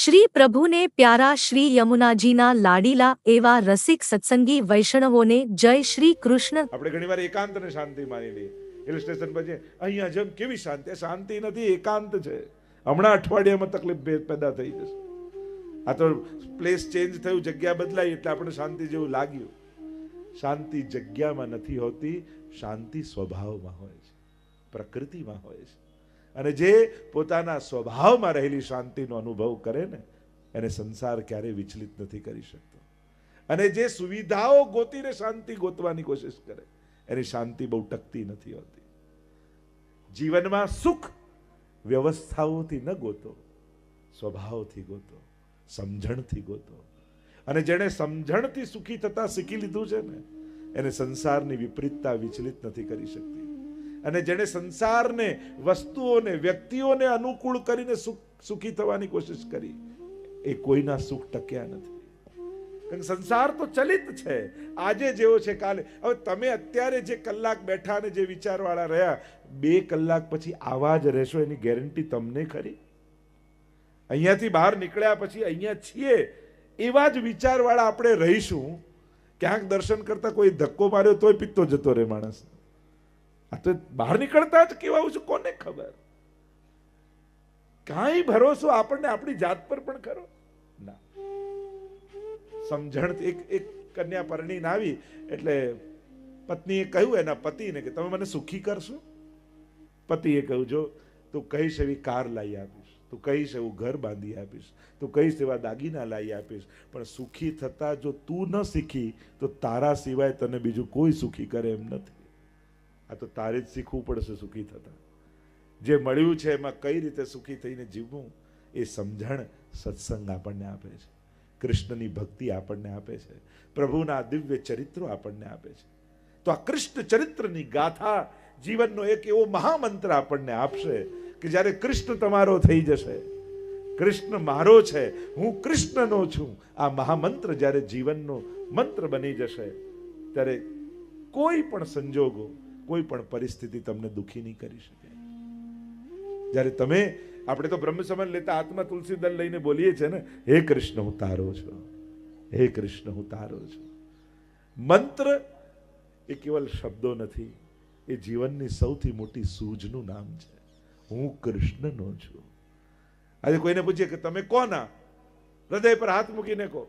શ્રી પ્રભુને પ્યારા શ્રી યમુનાજીના લાડીલા એવા રસિક સત્સંગી વૈષ્ણવોને જય શ્રી કૃષ્ણ. આપણે ઘણીવાર એકાંતને શાંતિ માની લઈએ. હિલ સ્ટેશન પર અહીંયા જેમ કેવી શાંતિ, શાંતિ નથી, એકાંત છે. હમણાં અઠવાડિયામાં તકલીફ પેદા થઈ જશે. આ તો પ્લેસ ચેન્જ થયું, જગ્યા બદલાઈ એટલે આપણે શાંતિ જેવું લાગ્યું. શાંતિ જગ્યામાં નથી હોતી, શાંતિ સ્વભાવમાં હોય છે, પ્રકૃતિમાં હોય છે. અને જે પોતાના સ્વભાવમાં રહેલી શાંતિનો અનુભવ કરે ને એને સંસાર ક્યારેય વિચલિત નથી કરી શકતો. અને જે સુવિધાઓ ગોતીને શાંતિ ગોતવાની કોશિશ કરે એની શાંતિ બહુ ટકતી નથી હોતી. જીવનમાં સુખ વ્યવસ્થાઓથી ન ગોતો, સ્વભાવથી ગોતો, સમજણથી ગોતો. અને જેણે સમજણથી સુખી થતા શીખી લીધું છે ને એને સંસારની વિપરીતતા વિચલિત નથી કરી શકતી. અને જેણે સંસારને, વસ્તુઓને, વ્યક્તિઓને અનુકૂળ કરીને સુખી થવાની કોશિશ કરી એ કોઈના સુખ ટક્યા નથી. કારણ સંસાર તો ચલિત છે, આજે જેવો છે કાલે. હવે તમે અત્યારે જે કલાક બેઠા અને જે વિચારવાળા રહ્યા, 2 કલાક પછી આવા જ રહેશો એની ગેરંટી તમને ખરી? અહીંયાથી બહાર નીકળ્યા પછી અહીંયા છીએ એવા જ વિચારવાળા આપણે રહીશું. ક્યાંક દર્શન કરતા કોઈ ધક્કો માર્યો તોય પિત્તો જતો રહે માણસ. આ તો બહાર નીકળતા જ કેવા છું કોને ખબર. કાંઈ ભરોસો આપણને આપણી જાત પર પણ ખરો ના. સમજણ એક કન્યા પરણીને આવી એટલે પત્નીએ કહ્યું એના પતિને કે તમે મને સુખી કરશો? પતિએ કહ્યું જો તું કહીશ એવી કાર લાવી આપીશ, તું કહીશ એવું ઘર બાંધી આપીશ, તું કહીશ એવા દાગીના લાવી આપીશ, પણ સુખી થતા જો તું ન શીખી તો તારા સિવાય તને બીજું કોઈ સુખી કરે એમ નથી. આ તો તારે જ શીખવું પડશે સુખી થતા. જે મળ્યું છે એમાં કઈ રીતે સુખી થઈને જીવવું એ સમજણ સત્સંગ આપણને આપે છે, કૃષ્ણની ભક્તિ આપણને આપે છે, પ્રભુના દિવ્ય ચરિત્રો આપણને આપે છે. તો આ કૃષ્ણ ચરિત્રની ગાથા જીવનનો એક એવો મહામંત્ર આપણને આપશે કે જ્યારે કૃષ્ણ તમારો થઈ જશે, કૃષ્ણ મારો છે, હું કૃષ્ણનો છું, આ મહામંત્ર જ્યારે જીવનનો મંત્ર બની જશે ત્યારે કોઈ પણ સંજોગો, કોઈ પણ પરિસ્થિતિ તમને દુખી નહીં કરી શકે. જ્યારે તમે, આપણે તો બ્રહ્મ સમાન લેતા આત્મા તુલસી દળ લઈને બોલીએ છીએ ને, હે કૃષ્ણ હું તારો છું, હે કૃષ્ણ હું તારો છું. મંત્ર એ કેવલ શબ્દો નથી, એ જીવનની સૌથી મોટી સૂઝનું નામ છે. હું કૃષ્ણનો છું. આજે કોઈને પૂછીએ કે તમે કોના, હૃદય પર હાથ મૂકીને કહો.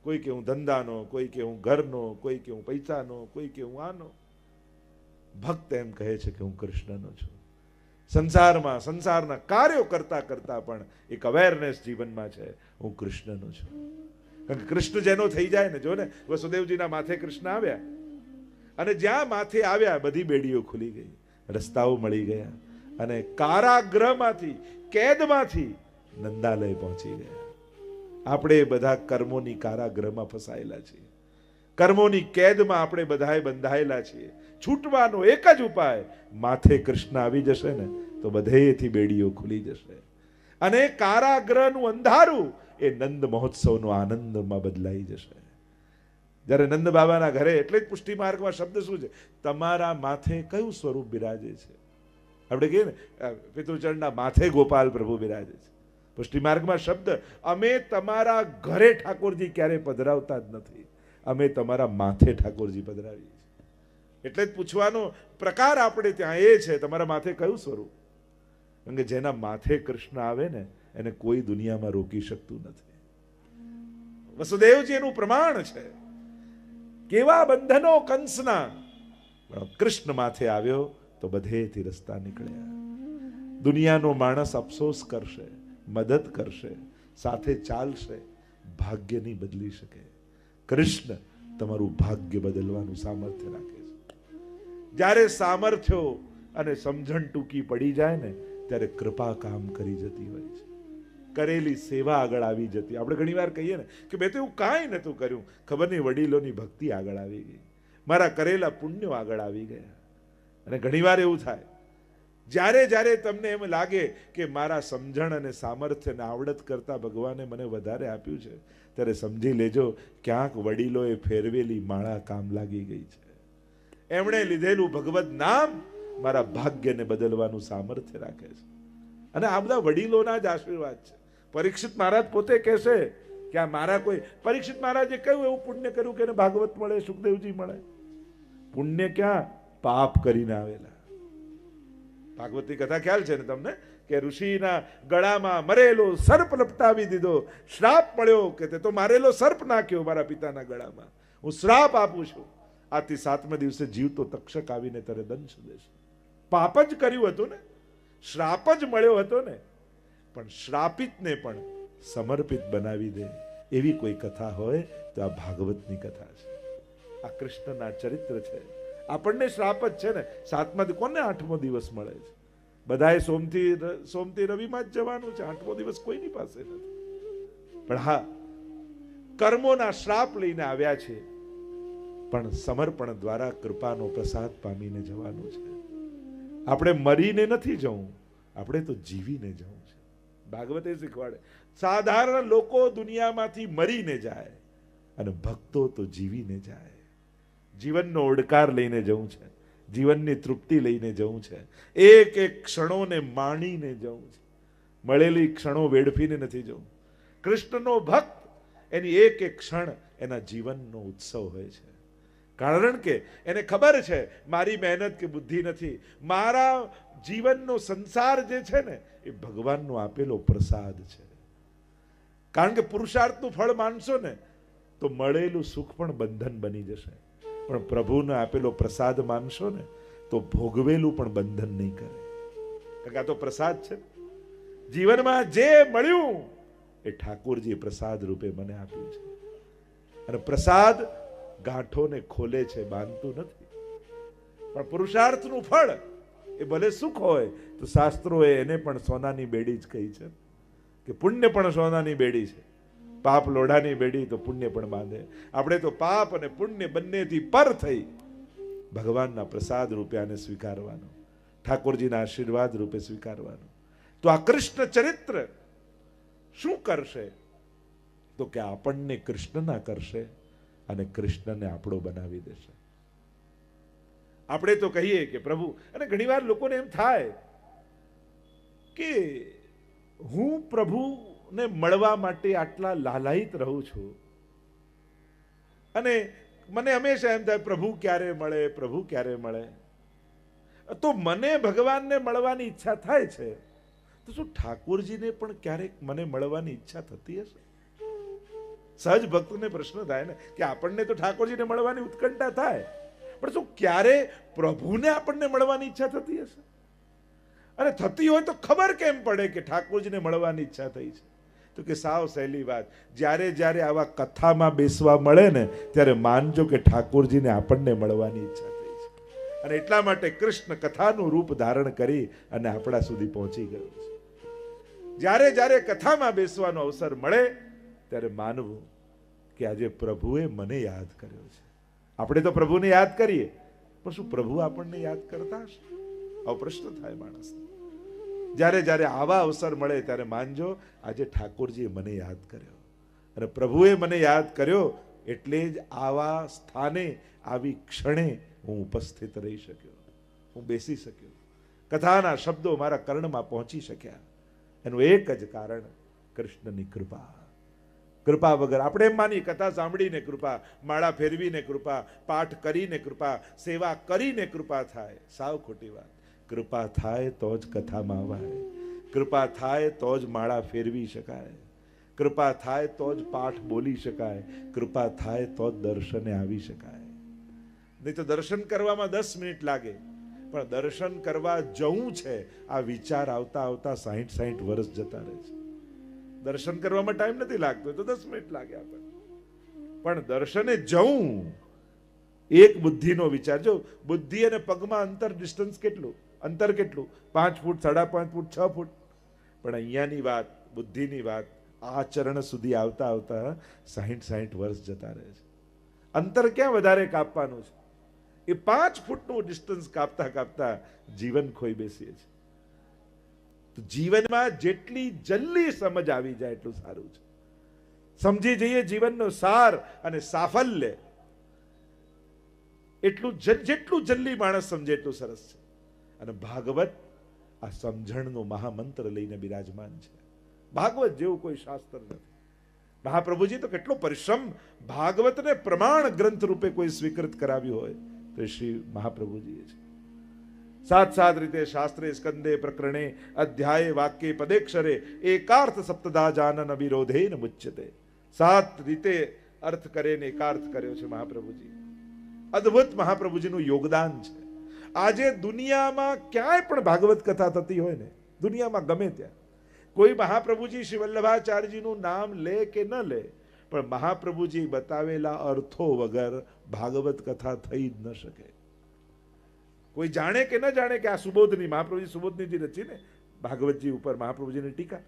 કોઈ કે હું ધંધાનો, કોઈ કે હું ઘરનો, કોઈ કે હું પૈસાનો, કોઈ કે હું આનો. ભક્ત એમ કહે છે કે હું કૃષ્ણનો છું. સંસારમાં, સંસારના કાર્યો કરતા કરતા પણ એક અવેરનેસ જીવનમાં છે, હું કૃષ્ણનો છું. કારણ કે કૃષ્ણ જેનો થઈ જાય ને, જો ને વસુદેવજીના માથે કૃષ્ણ આવ્યા અને જ્યાં માથે આવ્યા બધી બેડીઓ ખુલી ગઈ, રસ્તાઓ મળી ગયા અને કારાગૃહમાંથી, કેદમાંથી નંદાલય પહોંચી ગયા. આપણે બધા કર્મોની કારાગૃહમાં ફસાયેલા છીએ, કર્મોની કેદમાં આપણે બધાએ બંધાયેલા છીએ. છૂટવાનો એક જ ઉપાય, માથે કૃષ્ણ આવી જશે ને તો બધેથી બેડીઓ ખુલી જશે અને કારાગૃહનું અંધારું એ નંદ મહોત્સવનો આનંદમાં બદલાઈ જશે. જ્યારે નંદ બાબાના ઘરે, એટલે જ પુષ્ટિ માર્ગમાં શબ્દ શું છે, તમારા માથે કયું સ્વરૂપ બિરાજે છે? આપણે કહીએ ને પિતૃચરણના માથે ગોપાલ પ્રભુ બિરાજે છે. પુષ્ટિ માર્ગમાં શબ્દ, અમે તમારા ઘરે ઠાકોરજી ક્યારે પધરાવતા જ નથી, અમે તમારા માથે ઠાકોરજી પધરાવીએ છીએ. એટલે જ પૂછવાનો પ્રકાર આપણે ત્યાં એ છે, તમારા માથે કયું સ્વરૂપ? કારણ કે જેના માથે કૃષ્ણ આવે ને એને કોઈ દુનિયામાં રોકી શકતું નથી. વસુદેવજી એનું પ્રમાણ છે. કેવા બંધનો કંસના, કૃષ્ણ માથે આવ્યો તો બધેથી રસ્તા નીકળ્યા. દુનિયાનો માણસ અફસોસ કરશે, મદદ કરશે, સાથે ચાલશે, ભાગ્ય નહીં બદલી શકે. કૃષ્ણ તમારું ભાગ્ય બદલવાનું સામર્થ્ય રાખે છે. જ્યારે સામર્થ્યો અને સમજણ ટૂંકી પડી જાય ને ત્યારે કૃપા કામ કરી જતી હોય છે. કરેલી સેવા આગળ આવી જતી. આપણે ઘણી વાર કહીએ ને કે મેં તો એવું કાંઈ નહોતું કર્યું, ખબર નહીં વડીલોની ભક્તિ આગળ આવી ગઈ, મારા કરેલા પુણ્યો આગળ આવી ગયા. અને ઘણીવાર એવું થાય, જ્યારે જ્યારે તમને એમ લાગે કે મારા સમજણ અને સામર્થ્ય અને આવડત કરતા ભગવાને મને વધારે આપ્યું છે, ત્યારે સમજી લેજો ક્યાંક વડીલોએ ફેરવેલી માળા કામ લાગી ગઈ છે. એમણે લીધેલું ભગવત નામ મારા ભાગ્યને બદલવાનું સામર્થ્ય રાખે છે. અને આ બધા વડીલોના જ આશીર્વાદ છે. પરીક્ષિત મહારાજ પોતે કહેશે કે આ મારા કોઈ, પરીક્ષિત મહારાજે કહ્યું એવું પુણ્ય કર્યું કે એને ભાગવત મળે, સુખદેવજી મળે. પુણ્ય ક્યાં? પાપ કરીને આવેલા. ભાગવતની કથા ખ્યાલ છે ને તમને કે ઋષિના ગળામાં મરેલો સર્પ લપટાવી દીધો, શ્રાપ મળ્યો કે તે તો મારેલો સર્પ નાખ્યો મારા પિતાના ગળામાં, હું શ્રાપ આપું છું, આથી 7મા દિવસે જીવતો તક્ષક આવીને તને દંશ દેશે. પાપ જ કર્યું હતું ને, શ્રાપ જ મળ્યો હતો ને, પણ શ્રાપિતને પણ સમર્પિત બનાવી દે એવી કોઈ કથા હોય તો આ ભાગવતની કથા છે. આ કૃષ્ણના ચરિત્ર છે. આપણને શ્રાપ જ છે ને. 7મા કોને 8મો દિવસ મળે છે? બધાએ સોમથી રવિમાં જ જવાનું છે. 8મો દિવસ કોઈની પાસે નથી. પણ હા, કર્મોના શ્રાપ લઈને આવ્યા છે, પણ સમર્પણ દ્વારા કૃપાનો પ્રસાદ પામીને જવાનું છે. આપણે મરીને નથી જવું, આપણે તો જીવીને જવું છે. ભાગવતે શીખવાડે સાધારણ લોકો દુનિયામાંથી મરીને જાય અને ભક્તો તો જીવીને જાય. જીવનનો ઓડકાર લઈને જવું છે, જીવનની તૃપ્તિ લઈને જવું છે, એક એક ક્ષણોને માણીને જવું છે. મળેલી ક્ષણો વેડફીને નથી જવું. કૃષ્ણનો ભક્ત એની એક એક ક્ષણ એના જીવનનો ઉત્સવ હોય છે. કારણ કે એને ખબર છે મારી મહેનત કે બુદ્ધિ નથી, મારા જીવનનો સંસાર જે છે ને એ ભગવાનનો આપેલો પ્રસાદ છે. કારણ કે પુરુષાર્થનું ફળ માનશો ને તો મળેલું સુખ પણ બંધન બની જશે, પણ પ્રભુને આપેલો પ્રસાદ માનશો ને તો ભોગવેલું પણ બંધન નહીં કરે. કારણ કે આ તો પ્રસાદ છે. જીવનમાં જે મળ્યું એ ઠાકોરજી પ્રસાદ રૂપે મને આપ્યું છે. અને પ્રસાદ ગાંઠોને ખોલે છે, બાંધતું નથી. પણ પુરુષાર્થનું ફળ એ ભલે સુખ હોય તો શાસ્ત્રોએ એને પણ સોનાની બેડી જ કહી છે કે પુણ્ય પણ સોનાની બેડી છે, પાપ લોઢાની બેડી તો પુણ્ય પણ બાંધે. આપણે તો પાપ અને પુણ્ય બંનેથી પર થઈ ભગવાનના પ્રસાદ રૂપે આને સ્વીકારવાનું, ઠાકોરજીના આશીર્વાદ રૂપે સ્વીકારવાનું. તો આ કૃષ્ણ ચરિત્ર શું કરશે? તો કે આપણને કૃષ્ણના કરશે અને કૃષ્ણને આપણો બનાવી દેશે. આપણે તો કહીએ કે પ્રભુ, અને ઘણીવાર લોકોને એમ થાય કે હું પ્રભુને મળવા માટે આટલા લાલાયિત રહું છું અને મને હંમેશા એમ થાય પ્રભુ ક્યારે મળે, પ્રભુ ક્યારે મળે. તો મને ભગવાનને મળવાની ઈચ્છા થાય છે, તો શું ઠાકોરજીને પણ ક્યારેક મને મળવાની ઈચ્છા થતી હશે? સહજ ભક્તને પ્રશ્ન થાય ને કે આપણને તો ઠાકોરજીને મળવાની ઉત્કંઠા થાય, પણ શું ક્યારે પ્રભુને આપણને મળવાની ઈચ્છા થતી હશે? અને થતી હોય તો ખબર કેમ પડે કે ઠાકોરજીને મળવાની ઈચ્છા થઈ છે? તો કે સાવ સહેલી વાત, જ્યારે જ્યારે આવા કથામાં બેસવા મળે ને ત્યારે માનજો કે ઠાકોરજીને આપણને મળવાની ઈચ્છા થઈ છે. અને એટલા માટે કૃષ્ણ કથાનું રૂપ ધારણ કરી અને આપણા સુધી પહોંચી ગયું છે. જ્યારે જ્યારે કથામાં બેસવાનો અવસર મળે ત્યારે માનવું કે આજે પ્રભુએ મને યાદ કર્યો છે. આપણે તો પ્રભુને યાદ કરીએ, પણ શું પ્રભુ આપણને યાદ કરતા હશે? આવો પ્રશ્ન થાય માણસને. જ્યારે જ્યારે આવા અવસર મળે ત્યારે માનજો આજે ઠાકોરજીએ મને યાદ કર્યો અને પ્રભુએ મને યાદ કર્યો એટલે જ આવા સ્થાને આવી ક્ષણે હું ઉપસ્થિત રહી શક્યો, હું બેસી શક્યો, કથાના શબ્દો મારા કર્ણમાં પહોંચી શક્યા. એનું એક જ કારણ કૃષ્ણની કૃપા. કૃપા વગર આપણે એમ માની કથા સાંભળીને કૃપા, માળા ફેરવીને કૃપા, પાઠ કરીને કૃપા, સેવા કરીને કૃપા થાય. સાવ ખોટી વાત. કૃપા થાય તો જ કથામાં અવાય, કૃપા થાય તો જ માળા ફેરવી શકાય, કૃપા થાય તો જ પાઠ બોલી શકાય, કૃપા થાય તો જ દર્શને આવી શકાય. નહીં તો દર્શન કરવામાં 10 મિનિટ લાગે, પણ દર્શન કરવા જવું છે આ વિચાર આવતા આવતા 60 વર્ષ જતા રહે છે. દર્શન કરવામાં ટાઈમ નથી લાગતો તો 10 મિનિટ લાગે આપણને, પણ દર્શને જવું એક બુદ્ધિનો વિચાર. જો બુદ્ધિ અને પગમાં અંતર, ડિસ્ટન્સ કેટલું, અંતર કેટલું? 5 ફૂટ, 5.5 ફૂટ, 6 ફૂટ. પણ અહીંયાની વાત, બુદ્ધિની વાત, આ ચરણ સુધી આવતા આવતા 60 વર્ષ જતા રહે છે. અંતર ક્યાં વધારે કાપવાનું છે? એ 5 ફૂટનું ડિસ્ટન્સ કાપતા કાપતા જીવન ખોઈ બેસીએ છીએ. તો જીવનમાં જેટલી જલ્દી સમજ આવી જાય એટલું સારું છે. સમજી જઈએ જીવનનો સાર અને સાફલ્ય, એટલું જેટલું જલ્દી માણસ સમજે એટલું સરસ છે. અને ભાગવત આ સમજણનો મહામંત્ર લઈને બિરાજમાન છે. ભાગવત જેવું કોઈ શાસ્ત્ર નથી. મહાપ્રભુજી તો કેટલો પરિશ્રમ ભાગવતને પ્રમાણ ગ્રંથ રૂપે કોઈ સ્વીકૃત કરાવ્યું હોય તો શ્રી મહાપ્રભુજીએ છે. સાત સાત રીતે શાસ્ત્રે સ્કંદે પ્રકરણે અધ્યાય વાક્ય પદેક્ષરે એકાર્થ સપ્તદા જાનન વિરોધેન મુચ્યતે. સાત રીતે અર્થ કરે ને એકાર્થ કર્યો છે મહાપ્રભુજી. અદ્ભુત મહાપ્રભુજીનું યોગદાન છે. આજે દુનિયામાં ક્યાંય પણ ભાગવત કથા થતી હોય ને, દુનિયામાં ગમે ત્યાં કોઈ મહાપ્રભુજી શ્રી વલ્લભાચાર્યજીનું નામ લે કે ન લે, પણ મહાપ્રભુજી બતાવેલા અર્થો વગર ભાગવત કથા થઈ જ ન શકે. કોઈ જાણે કે ન જાણે કે આ સુબોધની, મહાપ્રભુજી સુબોધની રચી ને ભાગવતજી ઉપર મહાપ્રભુજીની ટીકા,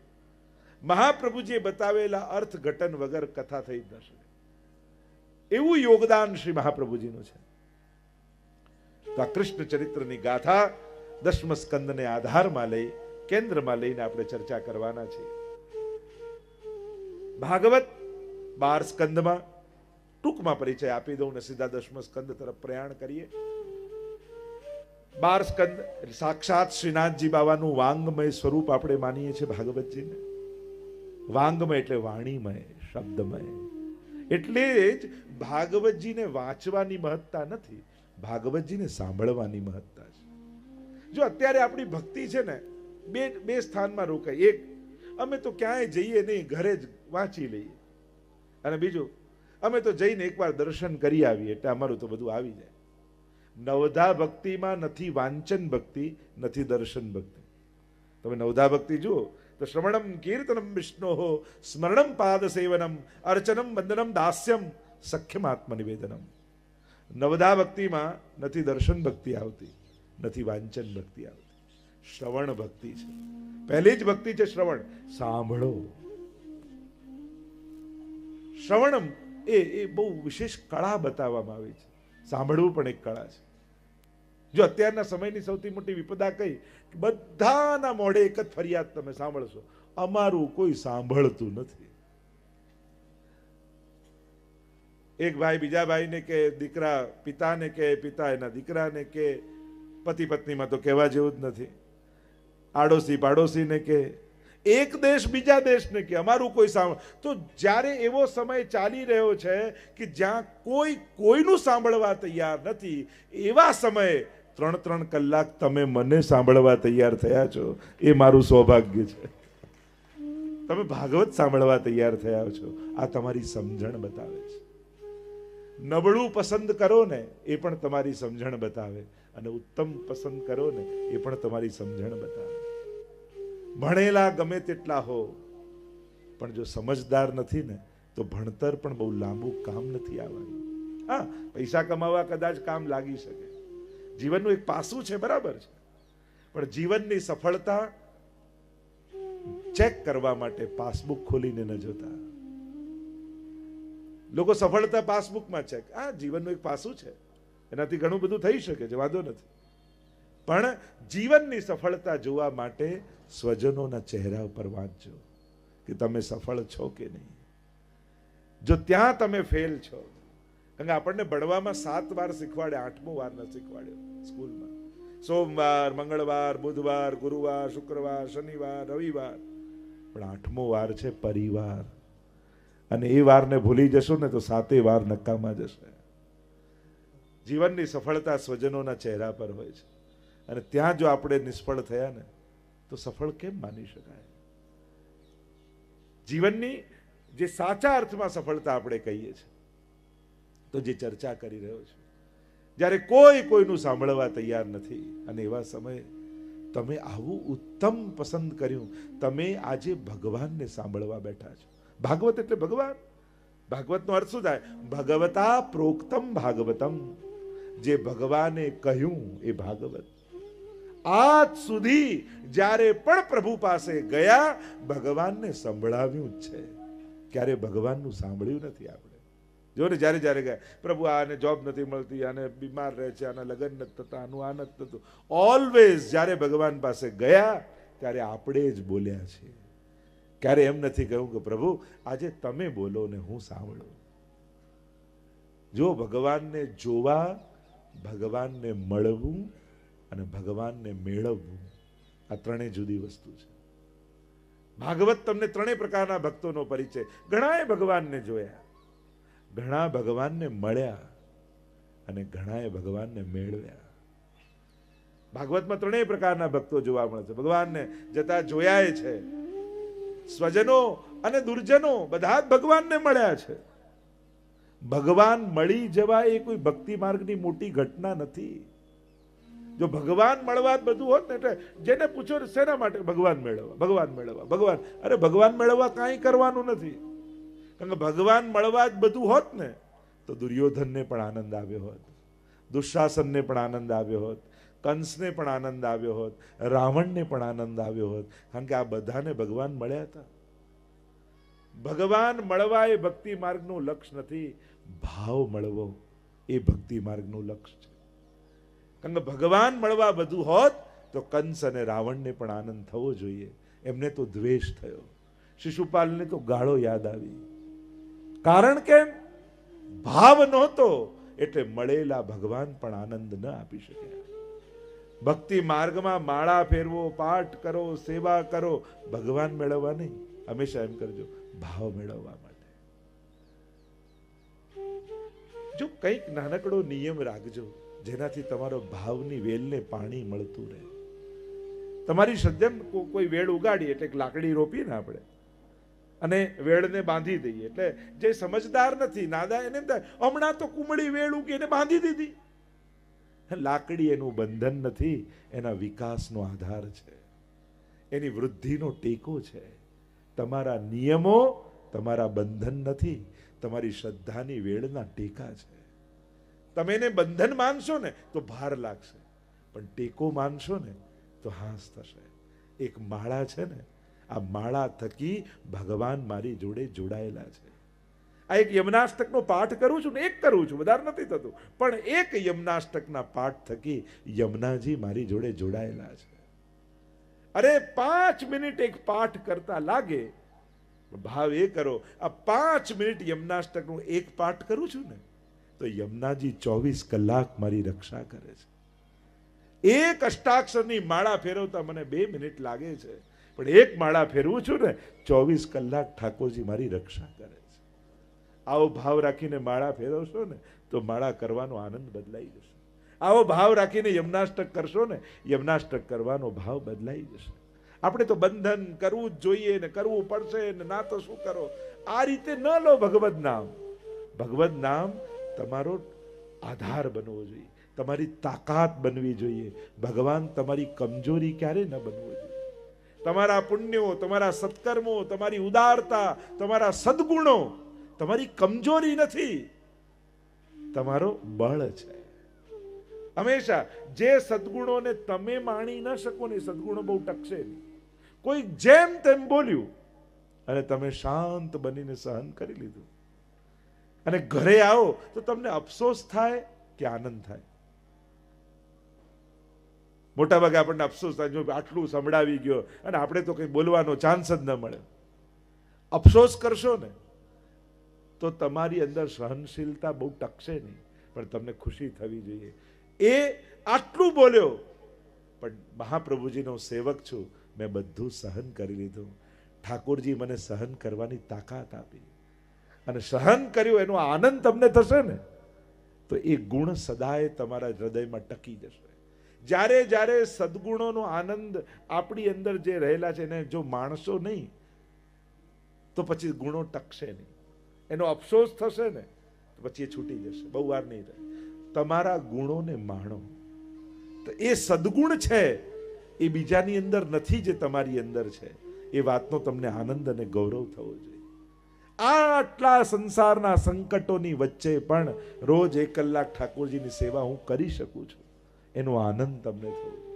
મહાપ્રભુજીએ બતાવેલા અર્થ ઘટન વગર કથા થઈ જ ન શકે. એવું યોગદાન શ્રી મહાપ્રભુજીનું છે. તો આ કૃષ્ણ ચરિત્રની ગાથા 10મ સ્કંદને આધારમાં લઈ, કેન્દ્રમાં લઈને આપણે ચર્ચા કરવાના છીએ. ભાગવત 12 સ્કંદમાં ટૂંકમાં પરિચય આપી દઉં ને સીધા 10મ સ્કંદ તરફ પ્રયાણ કરીએ. 12 સ્કંદ સાક્ષાત શ્રીનાથજી બાવાનું વાંગમય સ્વરૂપ આપણે માનીએ છીએ ભાગવતજીને. વાંગમય એટલે વાણીમય, શબ્દમય. એટલે જ ભાગવતજીને વાંચવાની મહત્તા નથી, ભાગવતજીને સાંભળવાની મહત્તા છે. જો અત્યારે આપણી ભક્તિ છે ને બે સ્થાનમાં રોકાય. એક, અમે તો ક્યાંય જઈએ નહીં, ઘરે જ વાંચી લઈએ. અને બીજું, અમે તો જઈને એકવાર દર્શન કરી આવીએ એટલે અમારું તો બધું આવી જાય. નવધા ભક્તિમાં નથી વાંચન ભક્તિ, નથી દર્શન ભક્તિ. તમે નવધા ભક્તિ જુઓ તો શ્રવણમ કીર્તનમ વિષ્ણોઃ સ્મરણમ પાદ સેવનમ અર્ચનમ વંદનમ દાસ્યમ સખ્યમ આત્મનિવેદનમ. નવધા ભક્તિમાં નથી દર્શન ભક્તિ આવતી, નથી વાંચન ભક્તિ આવતી, શ્રવણ ભક્તિ છે. પહેલી જ ભક્તિ છે શ્રવણ, સાંભળો. શ્રવણમ એ બહુ વિશેષ કળા બતાવવામાં આવી છે. સાંભળવું પણ એક કળા છે. જો અત્યારના સમયની સૌથી મોટી વિપદા કઈ, બધાના મોઢે એક જ ફરિયાદ તમે સાંભળશો, અમારું કોઈ સાંભળતું નથી. એક ભાઈ બીજા ભાઈને કે, દીકરા પિતાને કે, પિતા એના દીકરાને કે, પતિ પત્નીમાં તો કહેવા જેવું જ નથી. આડોશી પાડોશીને કે, એક દેશ બીજા દેશને કે અમારું કોઈ સાંભળ. તો જ્યારે એવો સમય ચાલી રહ્યો છે કે જ્યાં કોઈ કોઈનું સાંભળવા તૈયાર નથી, એવા સમયે 3-3 કલાક તમે મને સાંભળવા તૈયાર થયા છો, એ મારું સૌભાગ્ય છે. તમે ભાગવત સાંભળવા તૈયાર થયા છો, આ તમારી સમજણ બતાવે છે. નબળું પસંદ કરો ને એ પણ તમારી સમજણ બતાવે, અને ઉત્તમ પસંદ કરો ને એ પણ તમારી સમજણ બતાવે. ભણેલા ગમે તેટલા હો, પણ જો સમજદાર નથી ને તો ભણતર પણ બહુ લાંબુ કામ નથી આવવાનું. હા, પૈસા કમાવા કદાચ કામ લાગી શકે, જીવનનું એક પાસું છે, બરાબર છે. પણ જીવનની સફળતા ચેક કરવા માટે પાસબુક ખોલીને ન જોતા. લોકો સફળતા પાસબુકમાં ચેક, આ જીવનનું એક પાસું છે, એનાથી ઘણું બધું થઈ શકે છે, વાંધો નથી. પણ જીવનની સફળતા જોવા માટે સ્વજનોના ચહેરા ઉપર વાંચજો કે તમે સફળ છો કે નહીં. જો ત્યાં તમે ફેલ છો, કારણ કે આપણને ભણવામાં 7 વાર શીખવાડે, 8મો વાર ન શીખવાડ્યો સ્કૂલમાં. સોમવાર, મંગળવાર, બુધવાર, ગુરુવાર, શુક્રવાર, શનિવાર, રવિવાર, પણ 8મો વાર છે પરિવાર. અને એ વારને ભૂલી જશો ને તો 7 વાર નકામા જશે. જીવનની સફળતા સ્વજનોના ચહેરા પર હોય છે, અને ત્યાં જો આપણે નિષ્ફળ થયા ને તો સફળ કેમ માની શકાય? જીવનની જે સાચા અર્થમાં સફળતા આપણે કહીએ છીએ, તો જે ચર્ચા કરી રહ્યો છું, જ્યારે કોઈ કોઈનું સાંભળવા તૈયાર નથી, અને એવા સમયે તમે આવું ઉત્તમ પસંદ કર્યું, તમે આજે ભગવાનને સાંભળવા બેઠા છો. ભાગવત એટલે ભગવાન. ભાગવતનો અર્થ શું થાય? ભગવતા પ્રોક્તમ ભાગવતમ. જે ભગવાને કહ્યું એ ભાગવત. આજ સુધી જ્યારે પણ પ્રભુ પાસે ગયા, ભગવાનને સંભળાવ્યું જ છે, ક્યારે ભગવાનનું સાંભળ્યું નથી આપણે. જો ને જ્યારે જ્યારે ગયા, પ્રભુ આને જોબ નથી મળતી, આને બીમાર રહે છે, આના લગ્ન નથી થતા, આનું આ નથી થતું, ઓલવેઝ જ્યારે ભગવાન પાસે ગયા ત્યારે આપણે જ બોલ્યા છીએ. ક્યારે એમ નથી કહ્યું કે પ્રભુ આજે તમે બોલો ને હું સાંભળું. જો ભગવાનને જોવા, ભગવાનને મળવું અને ભગવાનને મેળવવું, આ ત્રણેય જુદી વસ્તુ છે. ભાગવત તમને ત્રણેય પ્રકારના ભક્તોનો પરિચય. ઘણાએ ભગવાનને જોયા, ઘણા ભગવાનને મળ્યા અને ઘણાએ ભગવાનને મેળવ્યા. ભાગવતમાં ત્રણેય પ્રકારના ભક્તો જોવા મળે છે. ભગવાનને જતા જોયા છે. સ્વજનો અને દુર્જનો બધા જ ભગવાનને મળ્યા છે. ભગવાન મળી જવા એ કોઈ ભક્તિ માર્ગની મોટી ઘટના નથી. જો ભગવાન મળવા જ બધું હોત ને, એટલે જેને પૂછો શેના માટે ભગવાન મેળવવા, ભગવાન મેળવવા, ભગવાન. અરે ભગવાન મેળવવા કાંઈ કરવાનું નથી. કારણ કે ભગવાન મળવા જ બધું હોત ને તો દુર્યોધનને પણ આનંદ આવ્યો હોત, દુશાસનને પણ આનંદ આવ્યો હોત, કંસને પણ આનંદ આવ્યો હોત, રાવણને પણ આનંદ આવ્યો હોત. કારણ કે આ બધાને ભગવાન મળ્યા હતા. ભગવાન મળવા એ ભક્તિ માર્ગનું લક્ષ્ય નથી, ભાવ મળવો એ ભક્તિ માર્ગનું લક્ષ્ય છે. કારણ કે ભગવાન મળવા બધું હોત તો કંસ અને રાવણને પણ આનંદ થવો જોઈએ. એમને તો દ્વેષ થયો, શિશુપાલને તો ગાળો યાદ આવી. કારણ કે ભાવ નહોતો, એટલે મળેલા ભગવાન પણ આનંદ ન આપી શક્યા. ભક્તિ માર્ગમાં માળા ફેરવો, પાઠ કરો, સેવા કરો, ભગવાન મેળવવા નહીં. હંમેશા એમ કરજો, ભાવ મેળવવા માટે. જો કંઈક નાનકડો નિયમ રાખજો જેનાથી તમારો ભાવની વેલને પાણી મળતું રહે. તમારી શ્રદ્ધા કોઈ વેળ ઉગાડી એટલે લાકડી રોપીએ ને આપણે અને વેળને બાંધી દઈએ, એટલે જે સમજદાર નથી, નાદા, એને હમણાં તો કુમળી વેળ ઉગી એને બાંધી દીધી. લાકડી એનું બંધન નથી, એના વિકાસનો આધાર છે, એની વૃદ્ધિનો ટેકો છે. તમારા નિયમો તમારા બંધન નથી, તમારી શ્રદ્ધાની વેળના ટેકા છે. તમે એને બંધન માનશો ને તો ભાર લાગશે, પણ ટેકો માનશો ને તો હાસ થશે. એક માળા છે ને, આ માળા થકી ભગવાન મારી જોડે જોડાયેલા છે. આ એક યમનાષ્ટકનો પાઠ કરું છું ને, એક કરું છું, વધારે નથી થતું, પણ એક યમનાષ્ટકના પાઠ થકી યમુનાજી મારી જોડે જોડાયેલા છે. અરે 5 મિનિટ એક પાઠ કરતા લાગે, ભાવ એ કરો, આ 5 મિનિટ યમનાષ્ટકનું એક પાઠ કરું છું ને તો યમુનાજી 24 કલાક મારી રક્ષા કરે છે. એક અષ્ટાક્ષરની માળા ફેરવતા મને 2 મિનિટ લાગે છે, પણ એક માળા ફેરવું છું ને 24 કલાક ઠાકોરજી મારી રક્ષા કરે છે. આવો ભાવ રાખીને માળા ફેરવશો ને તો માળા કરવાનો આનંદ બદલાઈ જશે. આવો ભાવ રાખીને યમનાષ્ટક કરશો ને, યમનાષ્ટક કરવાનો ભાવ બદલાઈ જશે. આપણે તો બંધન કરવું જ જોઈએ ને, કરવું પડશે ને, ના તો શું કરો, આ રીતે ન લો ભગવદ નામ. ભગવદ નામ તમારો આધાર બનવો જોઈએ, તમારી તાકાત બનવી જોઈએ. ભગવાન તમારી કમજોરી ક્યારે ન બનવો જોઈએ. તમારા પુણ્યો, તમારા સત્કર્મો, તમારી ઉદારતા, તમારા સદગુણો તમારી કમજોરી નથી, તમારો બળ છે. હંમેશા જે સદગુણોને તમે માણી ન શકો ને, સદગુણો બહુ ટકશે નહીં. કોઈ જેમ તેમ બોલ્યું અને તમે શાંત બનીને સહન કરી લીધું, અને ઘરે આવો તો તમને અફસોસ થાય કે આનંદ થાય? મોટા ભાગે આપણને અફસોસ થાય, જો આટલું સંભળાવી ગયો અને આપણે તો કંઈ બોલવાનો ચાન્સ જ ન મળે. અફસોસ કરશો ને તો તમારી અંદર સહનશીલતા બહુ ટકશે નહીં, પણ તમને ખુશી થવી જોઈએ. એ આટલું બોલ્યો, પણ મહાપ્રભુજીનો સેવક છું, મેં બધું સહન કરી લીધું. ઠાકોરજી મને સહન કરવાની તાકાત આપી અને સહન કર્યું, એનો આનંદ તમને થશે ને તો એ ગુણ સદાય તમારા હૃદયમાં ટકી જશે. જ્યારે જ્યારે સદગુણોનો આનંદ આપણી અંદર જે રહેલા છે એને જો માણશો નહીં તો પછી ગુણો ટકશે નહીં, એનો અફસોસ થશે ને તો પછી એ છૂટી જશે, બહુ વાર નહીં રહે. તમારા ગુણોને માણો. તો એ સદગુણ છે એ બીજાની અંદર નથી, જે તમારી અંદર છે એ વાતનો તમને આનંદ અને ગૌરવ થવો જોઈએ. આટલા સંસારના સંકટોની વચ્ચે પણ રોજ 1 કલાક ઠાકોરજીની સેવા હું કરી શકું છું, એનો આનંદ તમને થવો જોઈએ.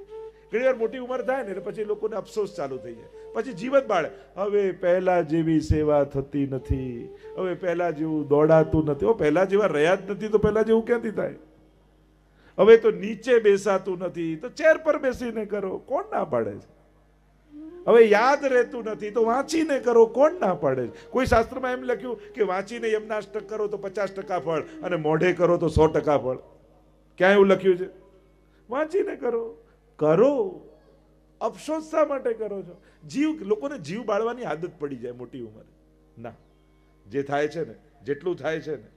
ઘણી વાર મોટી ઉંમર થાય ને પછી લોકોને અફસોસ ચાલુ થઈ જાય, પછી જીવન બાળે, હવે પહેલા જેવી સેવા થતી નથી, હવે પહેલા જેવું દોડાતું નથી, પહેલા જેવા રહ્યા જ નથી તો પહેલા જેવું ક્યાંથી થાય? હવે તો નીચે બેસાતું નથી તો ચેર પર બેસીને કરો, કોણ ના પાડે છે? હવે યાદ રહેતું નથી તો વાંચીને કરો, કોણ ના પાડે છે? કોઈ શાસ્ત્રમાં એમ લખ્યું કે વાંચીને યમનાષ્ટક કરો તો 50% ફળ અને મોઢે કરો તો 100% ફળ? ક્યાં એવું લખ્યું છે? વાંચીને કરો, કરો, અફસોસ શા માટે કરો છો? લોકોને જીવ બાળવાની આદત પડી જાય મોટી ઉંમરે. ના, જે થાય છે ને, જેટલું થાય છે ને,